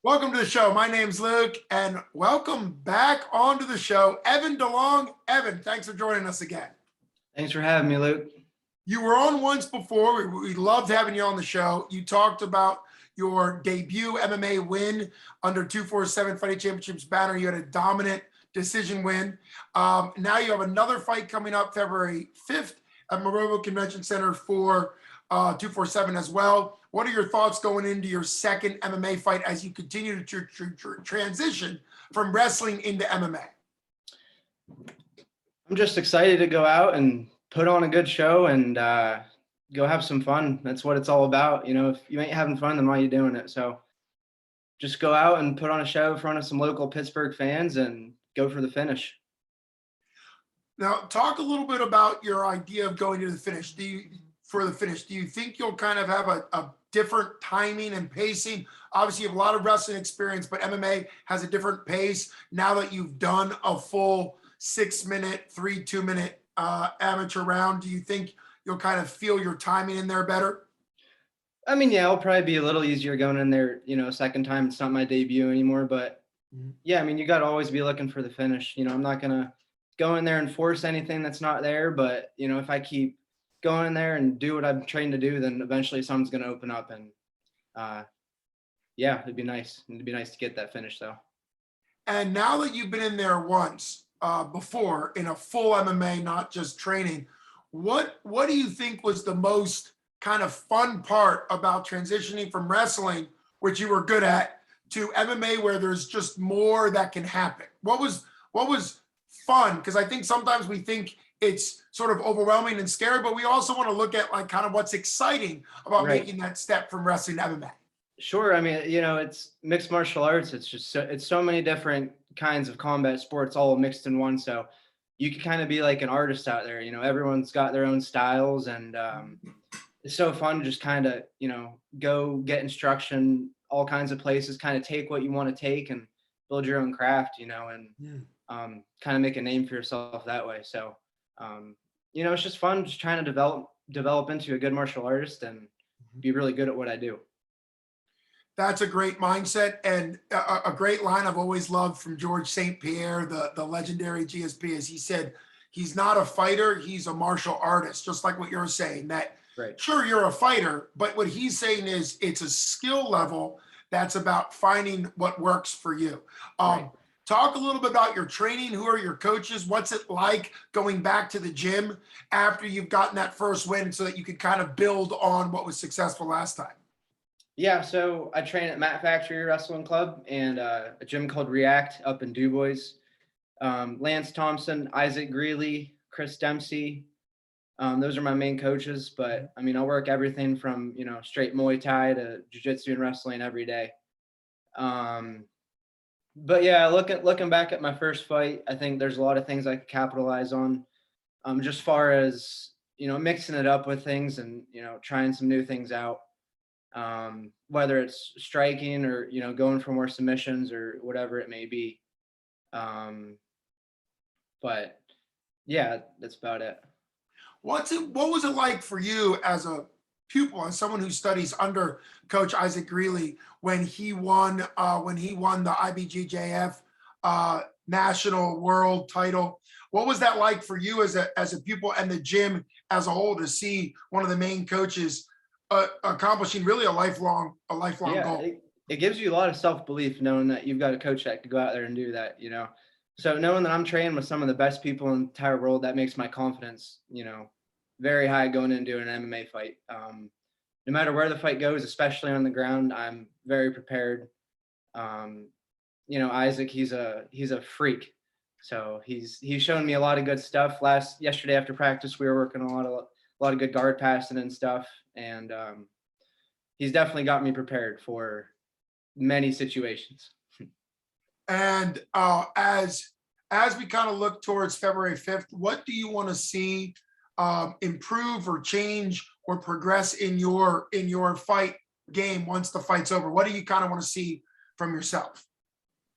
Welcome to the show. My name's Luke, and welcome back onto the show, Evan DeLong. Evan, thanks for joining us again. Thanks for having me, Luke. You were on once before. We loved having you on the show. You talked about your debut MMA win under 247 Fighting Championships banner. You had a dominant decision win. Now you have another fight coming up February 5th at Morovo Convention Center for 247 as well. What are your thoughts going into your second MMA fight as you continue to transition from wrestling into MMA? I'm just excited to go out and put on a good show and go have some fun. That's what it's all about. You know, if you ain't having fun, then why are you doing it? So just go out and put on a show in front of some local Pittsburgh fans and go for the finish. Now, talk a little bit about your idea of going to the finish. Do you think you'll kind of have a different timing and pacing? Obviously, you have a lot of wrestling experience, but MMA has a different pace. Now that you've done a full 6-minute, 2-minute amateur round, do you think you'll kind of feel your timing in there better? I mean, yeah, it'll probably be a little easier going in there, second time. It's not my debut anymore, but yeah, I mean, you got to always be looking for the finish. I'm not going to go in there and force anything that's not there, but, if I keep going in there and do what I'm trained to do, then eventually something's going to open up. And yeah, it'd be nice. It'd be nice to get that finish though. And now that you've been in there once before in a full MMA, not just training, what do you think was the most kind of fun part about transitioning from wrestling, which you were good at, to MMA where there's just more that can happen? What was fun? Because I think sometimes we think it's sort of overwhelming and scary, but we also want to look at like kind of what's exciting about making that step from wrestling to MMA. Sure. I mean, it's mixed martial arts. It's just it's so many different kinds of combat sports all mixed in one. So you can kind of be like an artist out there. Everyone's got their own styles, and it's so fun to just kind of, go get instruction, all kinds of places, kind of take what you want to take and build your own craft, and kind of make a name for yourself that way. So, it's just fun, just trying to develop into a good martial artist and be really good at what I do. That's a great mindset and a great line I've always loved from George St Pierre, the legendary GSP, is he said, he's not a fighter, he's a martial artist, just like what you're saying, that sure, you're a fighter, but what he's saying is it's a skill level that's about finding what works for you. Talk a little bit about your training. Who are your coaches? What's it like going back to the gym after you've gotten that first win so that you could kind of build on what was successful last time? Yeah, so I train at Mat Factory Wrestling Club and a gym called React up in DuBois. Lance Thompson, Isaac Greely, Chris Dempsey. Those are my main coaches, but I mean, I work everything from, straight Muay Thai to jiu-jitsu and wrestling every day. But yeah, looking back at my first fight, I think there's a lot of things I could capitalize on. Just far as, mixing it up with things and, trying some new things out. Whether it's striking or, going for more submissions or whatever it may be. But yeah, that's about it. What was it like for you as a pupil, as someone who studies under Coach Isaac Greely, when he won the IBJJF national world title? What was that like for you as a pupil and the gym as a whole to see one of the main coaches accomplishing really a lifelong goal? It gives you a lot of self-belief knowing that you've got a coach that could go out there and do that, So knowing that I'm training with some of the best people in the entire world, that makes my confidence, very high going into an MMA fight. No matter where the fight goes, especially on the ground, I'm very prepared. Isaac, he's a freak. So he's shown me a lot of good stuff. Yesterday after practice, we were working a lot of good guard passing and stuff. And he's definitely got me prepared for many situations. And as we kind of look towards February 5th, what do you want to see improve or change or progress in your fight game once the fight's over? What do you kind of want to see from yourself?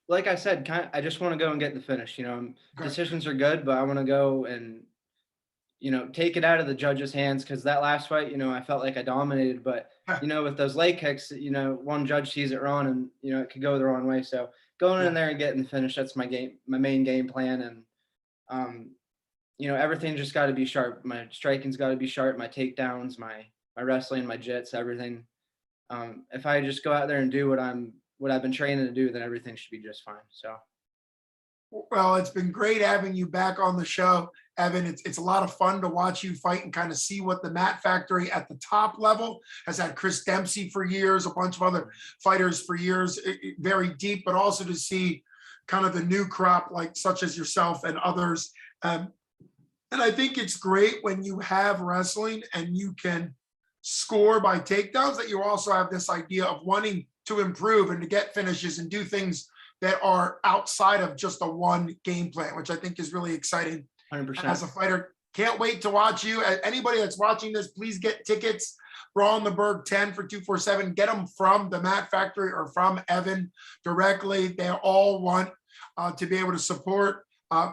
Like I said, I just want to go and get the finish. Decisions are good, but I want to go and, take it out of the judge's hands, because that last fight, I felt like I dominated, but with those leg kicks, one judge sees it wrong, and it could go the wrong way. So going in there and getting the finish, that's my main game plan. And everything just got to be sharp. My striking's got to be sharp, my takedowns, my wrestling, my jits, everything. If I just go out there and do what I've been training to do, then everything should be just fine. So Well, it's been great having you back on the show, Evan. It's a lot of fun to watch you fight and kind of see what the Mat Factory at the top level has had. Chris Dempsey for years, a bunch of other fighters for years, very deep, but also to see kind of the new crop, like such as yourself and others. And I think it's great when you have wrestling and you can score by takedowns, that you also have this idea of wanting to improve and to get finishes and do things that are outside of just a one game plan, which I think is really exciting 100%. as a fighter. Can't wait to watch you. Anybody that's watching this, please get tickets. Brawl in the Berg 10 for 247. Get them from the Mat Factory or from Evan directly. They all want to be able to support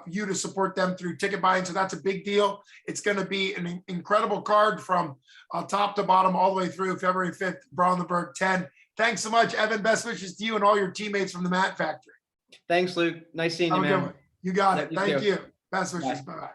you, to support them through ticket buying. So that's a big deal. It's going to be an incredible card from top to bottom all the way through February 5th, Brawl in the Berg 10. Thanks so much, Evan. Best wishes to you and all your teammates from the Mat Factory. Thanks, Luke. Nice seeing you, man. You got it. You Thank too. you. Best wishes. Bye. Bye-bye.